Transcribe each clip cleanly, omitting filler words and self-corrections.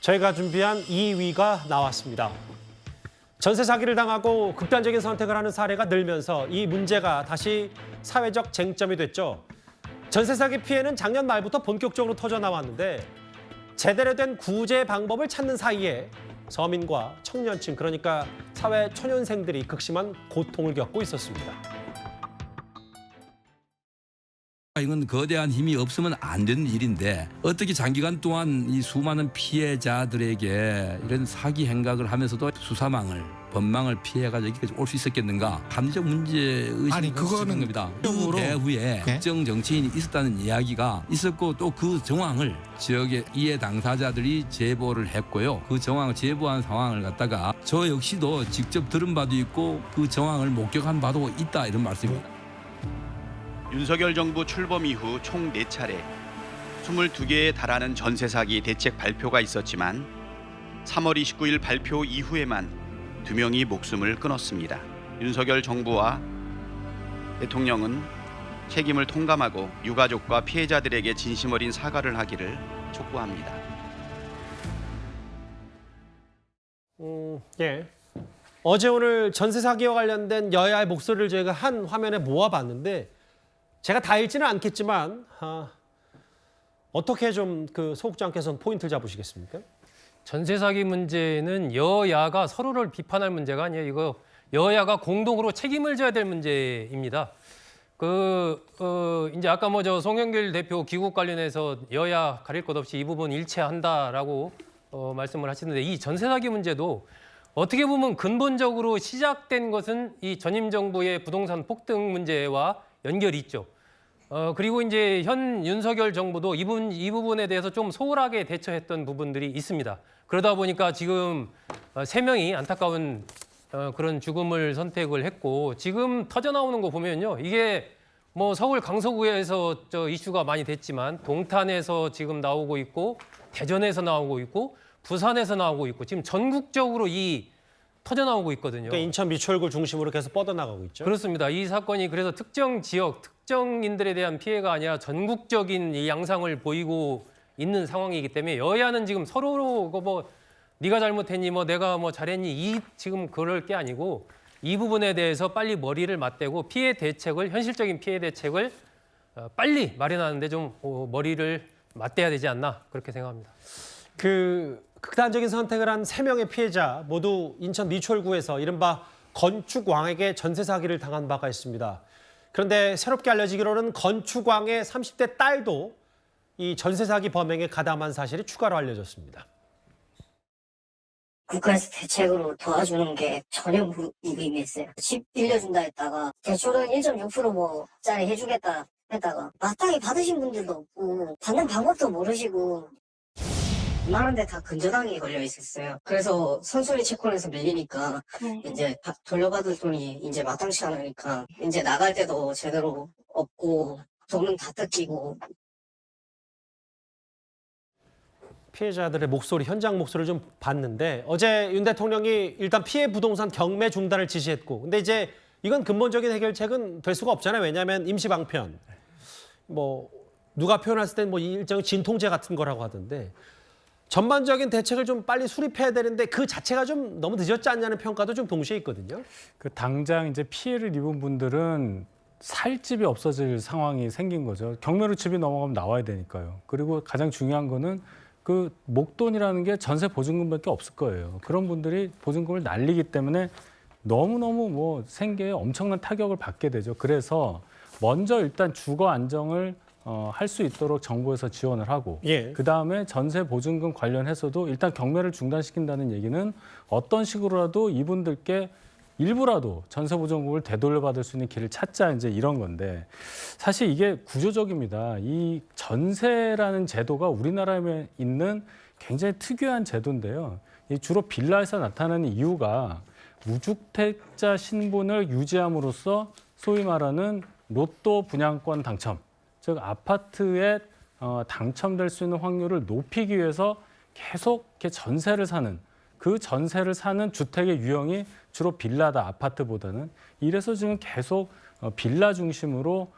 저희가 준비한 2위가 나왔습니다. 전세 사기를 당하고 극단적인 선택을 하는 사례가 늘면서 이 문제가 다시 사회적 쟁점이 됐죠. 전세 사기 피해는 작년 말부터 본격적으로 터져 나왔는데 제대로 된 구제 방법을 찾는 사이에 서민과 청년층, 그러니까 사회 초년생들이 극심한 고통을 겪고 있었습니다. 이건 거대한 힘이 없으면 안 되는 일인데 어떻게 장기간 동안 이 수많은 피해자들에게 이런 사기 행각을 하면서도 수사망을 법망을 피해가지고 여기까지 올 수 있었겠는가? 합리적 문제의식이 그거는 겁니다. 대후에 특정 정치인이 있었다는 이야기가 있었고 또 그 정황을 지역의 이해 당사자들이 제보를 했고요. 그 정황을 제보한 상황을 갖다가 저 역시도 직접 들은 바도 있고 그 정황을 목격한 바도 있다 이런 말씀입니다. 윤석열 정부 출범 이후 총 4차례 22개에 달하는 전세 사기 대책 발표가 있었지만 3월 29일 발표 이후에만 2명이 목숨을 끊었습니다. 윤석열 정부와 대통령은 책임을 통감하고 유가족과 피해자들에게 진심 어린 사과를 하기를 촉구합니다. 예. 어제 오늘 전세 사기와 관련된 여야의 목소리를 저희가 한 화면에 모아봤는데 제가 다 읽지는 않겠지만 어떻게 좀 그 소국장께서는 포인트를 잡으시겠습니까? 전세 사기 문제는 여야가 서로를 비판할 문제가 아니에요. 이거 여야가 공동으로 책임을 져야 될 문제입니다. 이제 아까 저 송영길 대표 귀국 관련해서 여야 가릴 것 없이 이 부분 일치한다라고 말씀을 하시는데 이 전세 사기 문제도 어떻게 보면 근본적으로 시작된 것은 이 전임 정부의 부동산 폭등 문제와 연결이 있죠. 그리고 이제 현 윤석열 정부도 이 부분에 대해서 좀 소홀하게 대처했던 부분들이 있습니다. 그러다 보니까 지금 3명이 안타까운 그런 죽음을 선택을 했고 지금 터져 나오는 거 보면요. 이게 뭐 서울 강서구에서 이슈가 많이 됐지만 동탄에서 지금 나오고 있고 대전에서 나오고 있고 부산에서 나오고 있고 지금 전국적으로 터져 나오고 있거든요. 그러니까 인천 미추홀구 중심으로 계속 뻗어나가고 있죠. 그렇습니다. 이 사건이 그래서 특정 지역, 특정인들에 대한 피해가 아니라 전국적인 이 양상을 보이고 있는 상황이기 때문에 여야는 지금 서로 네가 잘못했니, 내가 잘했니 지금 그럴 게 아니고 이 부분에 대해서 빨리 머리를 맞대고 현실적인 피해 대책을 빨리 마련하는데 좀 머리를 맞대야 되지 않나 그렇게 생각합니다. 극단적인 선택을 한 3명의 피해자 모두 인천 미추홀구에서 이른바 건축왕에게 전세 사기를 당한 바가 있습니다. 그런데 새롭게 알려지기로는 건축왕의 30대 딸도 이 전세 사기 범행에 가담한 사실이 추가로 알려졌습니다. 국가에서 대책으로 도와주는 게 전혀 무의미했어요. 집 빌려준다 했다가 대출은 1.6%짜리 해주겠다 했다가 마땅히 받으신 분들도 없고 받는 방법도 모르시고 많은데 다 근저당이 걸려 있었어요. 그래서 선순위 채권에서 밀리니까 이제 돌려받을 돈이 이제 마땅치 않으니까 이제 나갈 때도 제대로 없고 돈은 다 뜯기고. 피해자들의 목소리, 현장 목소리를 좀 봤는데 어제 윤 대통령이 일단 피해 부동산 경매 중단을 지시했고 근데 이제 이건 근본적인 해결책은 될 수가 없잖아요. 왜냐하면 임시 방편, 누가 표현했을 땐 일종의 진통제 같은 거라고 하던데 전반적인 대책을 좀 빨리 수립해야 되는데 그 자체가 좀 너무 늦었지 않냐는 평가도 좀 동시에 있거든요. 당장 이제 피해를 입은 분들은 살 집이 없어질 상황이 생긴 거죠. 경매로 집이 넘어가면 나와야 되니까요. 그리고 가장 중요한 거는 그 목돈이라는 게 전세 보증금밖에 없을 거예요. 그런 분들이 보증금을 날리기 때문에 너무너무 생계에 엄청난 타격을 받게 되죠. 그래서 먼저 일단 주거 안정을 할 수 있도록 정부에서 지원을 하고 그다음에 전세 보증금 관련해서도 일단 경매를 중단시킨다는 얘기는 어떤 식으로라도 이분들께 일부라도 전세 보증금을 되돌려받을 수 있는 길을 찾자 이제 이런 건데 사실 이게 구조적입니다. 이 전세라는 제도가 우리나라에 있는 굉장히 특유한 제도인데요. 주로 빌라에서 나타나는 이유가 무주택자 신분을 유지함으로써 소위 말하는 로또 분양권 당첨, 즉 아파트에 당첨될 수 있는 확률을 높이기 위해서 계속 이렇게 전세를 사는 그 전세를 사는 주택의 유형이 주로 빌라다 아파트보다는 이래서 지금 계속 빌라 중심으로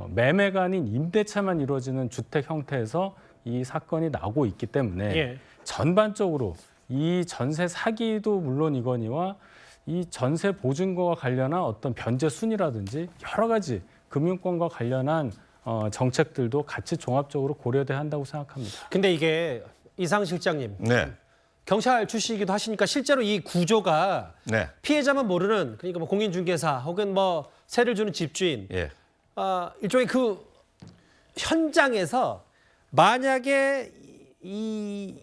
매매가 아닌 임대차만 이루어지는 주택 형태에서 이 사건이 나오고 있기 때문에 전반적으로 이 전세 사기도 물론이거니와 이 전세 보증과 관련한 어떤 변제 순이라든지 여러 가지 금융권과 관련한 정책들도 같이 종합적으로 고려돼야 한다고 생각합니다. 근데 이게 이상 실장님, 네. 경찰 출신이기도 하시니까 실제로 이 구조가 네. 피해자만 모르는 그러니까 뭐 공인중개사 혹은 뭐 세를 주는 집주인 예. 일종의 그 현장에서 만약에 이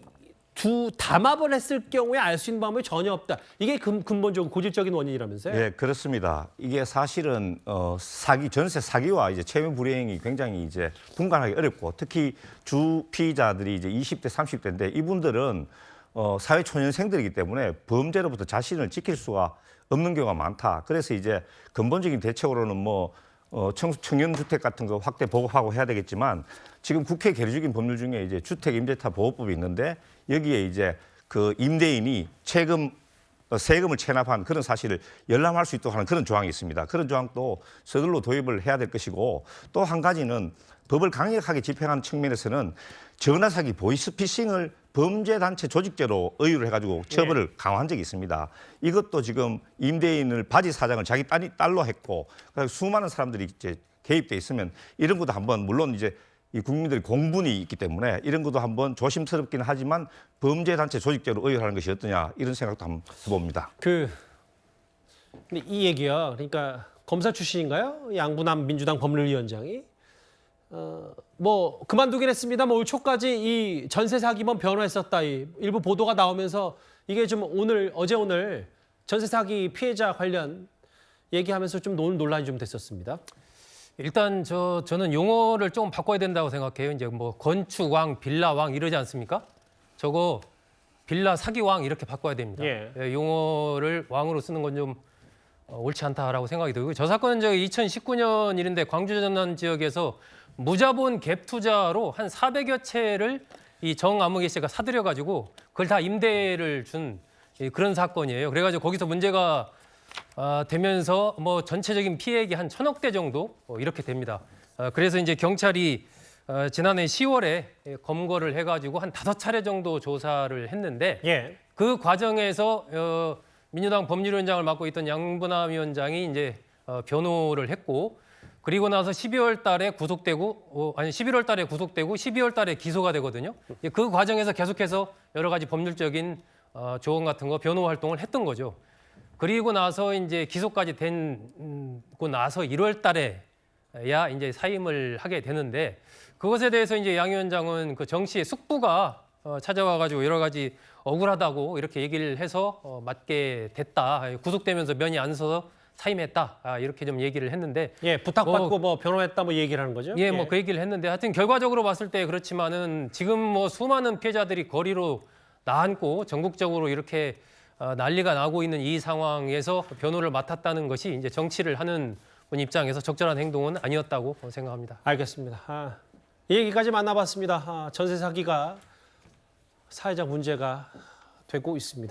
두 담합을 했을 경우에 알 수 있는 방법이 전혀 없다. 이게 근본적으로 고질적인 원인이라면서요? 예, 그렇습니다. 이게 사실은 전세 사기와 이제 채무 불이행이 굉장히 이제 분간하기 어렵고 특히 주 피의자들이 이제 20대, 30대인데 이분들은 사회 초년생들이기 때문에 범죄로부터 자신을 지킬 수가 없는 경우가 많다. 그래서 이제 근본적인 대책으로는 뭐 청년 주택 같은 거 확대 보급하고 해야 되겠지만 지금 국회 계류 중인 법률 중에 이제 주택 임대차 보호법이 있는데 여기에 이제 그 임대인이 세금을 체납한 그런 사실을 열람할 수 있도록 하는 그런 조항이 있습니다. 그런 조항도 서둘러 도입을 해야 될 것이고 또 한 가지는 법을 강력하게 집행하는 측면에서는 전화 사기, 보이스피싱을 범죄단체 조직죄로 의유를 해가지고 처벌을 강화한 적이 있습니다. 이것도 지금 임대인을 바지 사장을 자기 딸로 했고 수많은 사람들이 이제 개입돼 있으면 이런 것도 한번 물론 이제 이 국민들이 공분이 있기 때문에 이런 것도 한번 조심스럽긴 하지만 범죄단체 조직죄로 의유하는 것이 어떠냐 이런 생각도 한번 해봅니다. 근데 이 얘기요. 그러니까 검사 출신인가요? 양분남 민주당 법률위원장이 뭐 그만두긴 했습니다. 올 초까지 이 전세 사기범 변호했었다. 이 일부 보도가 나오면서 이게 좀 오늘 전세 사기 피해자 관련 얘기하면서 좀 논란이 좀 됐었습니다. 일단 저는 용어를 좀 바꿔야 된다고 생각해요. 이제 뭐 건축왕, 빌라왕 이러지 않습니까? 저거 빌라 사기왕 이렇게 바꿔야 됩니다. 예. 용어를 왕으로 쓰는 건 좀 옳지 않다라고 생각이 들고요. 저 사건은 2019년 일인데 광주 전남 지역에서 무자본 갭 투자로 한 400여 채를 이 정아무개 씨가 사들여 가지고 그걸 다 임대를 준 그런 사건이에요. 그래가지고 거기서 문제가 되면서 뭐 전체적인 피해액이 한 1,000억대 정도 이렇게 됩니다. 그래서 이제 경찰이 지난해 10월에 검거를 해가지고 한 5차례 정도 조사를 했는데 예. 그 과정에서 민주당 법률위원장을 맡고 있던 양분남 위원장이 이제 변호를 했고 그리고 나서 11월 달에 구속되고 12월 달에 기소가 되거든요. 그 과정에서 계속해서 여러 가지 법률적인 조언 같은 거 변호 활동을 했던 거죠. 그리고 나서 이제 기소까지 되고 나서 1월 달에야 이제 사임을 하게 되는데 그것에 대해서 이제 양 위원장은 그 정 씨의 숙부가 찾아와 가지고 여러 가지 억울하다고 이렇게 얘기를 해서 맡게 됐다. 구속되면서 면이 안 서서 사임했다. 이렇게 좀 얘기를 했는데 예, 부탁받고 뭐 변호했다 뭐 얘기를 하는 거죠? 예, 뭐 그 얘기를 했는데 하여튼 결과적으로 봤을 때 그렇지만은 지금 뭐 수많은 피해자들이 거리로 나앉고 전국적으로 이렇게 난리가 나고 있는 이 상황에서 변호를 맡았다는 것이 이제 정치를 하는 분 입장에서 적절한 행동은 아니었다고 생각합니다. 알겠습니다. 이 얘기까지 만나봤습니다. 전세 사기가 사회적 문제가 되고 있습니다.